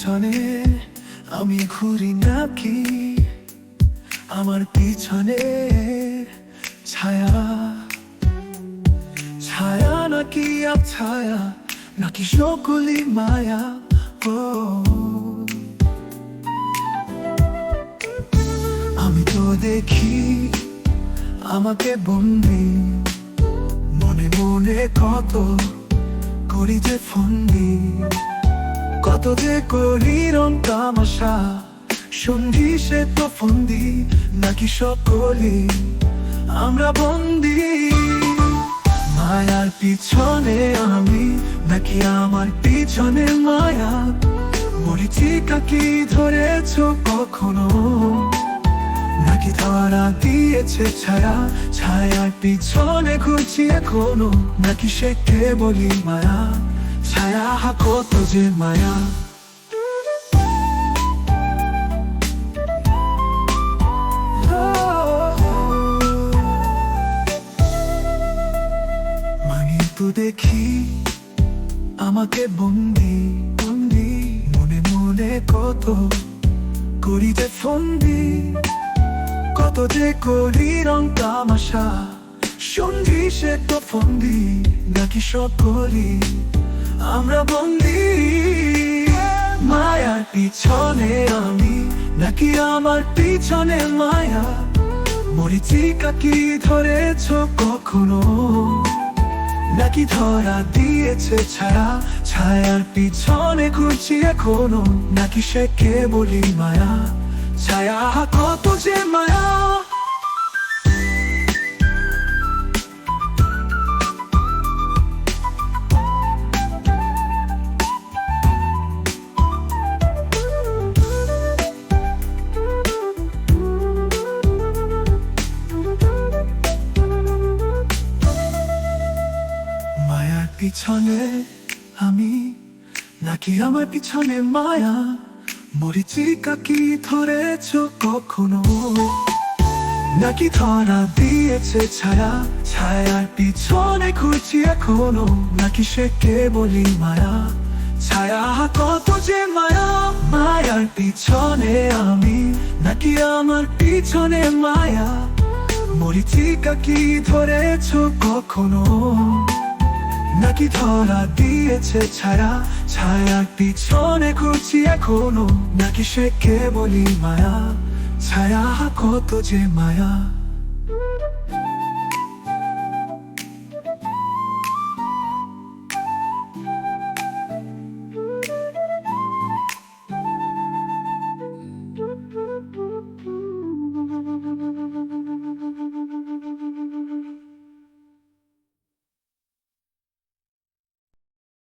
পিছনে আমি ঘুরি নাকি, আমার পিছনে ছায়া, ছায়া নাকি ছায়া, নাকি সকলি মায়া। ও আমি তো দেখি আমাকে বন্দি, মনে মনে কত করি যে ফন্দি, কত যে করি রং তামাশা, সন্ধি সে তো ফন্দি, নাকি সকলি আমরা বন্দি। মায়ার পিছনে আমি, নাকি আমার পিছনে মায়া, মরিচিকা কি ধরেছ কখনো, নাকি ধরা দিয়েছে ছায়া, ছায়ার পিছনে ঘুরছি এখনো, নাকি সে কেবলই মায়া, ছায়া কত যে মায়া। তো দেখি আমাকে বন্দি বন্দি, মনে মনে কত করি যে ফন্দি, কত যে করি রং তামাশা, সন্ধি সে তো ফন্দি, নাকি সকলি আমরা বন্দি। মায়ার পিছনে আমি, নাকি আমার পিছনে মায়া, মরিচিকা কি ধরেছ কখনো, নাকি ধরা দিয়েছে ছায়া, ছায়ার পিছনে ঘুরছি এখনো, নাকি সে কেবলই মায়া, ছায়া কত যে মায়া। মায়ার পিছনে আমি, নাকি আমার পিছনে মায়া, মরিচিকা কি ধরেছ কখনো, নাকি ধরা দিয়েছে ছায়া, ছায়ার পিছনে ঘুরছি এখনো, নাকি সে কেবলই মায়া, ছায়া কত যে মায়া। মায়ার পিছনে আমি, নাকি আমার পিছনে মায়া, মরিচিকা কি ধরেছ কখনো, নাকি ধরা দিয়েছে ছায়া, ছায়ার পিছনে ঘুরছি এখনো, নাকি সে কেবলই মায়া, ছায়া কত যে মায়া।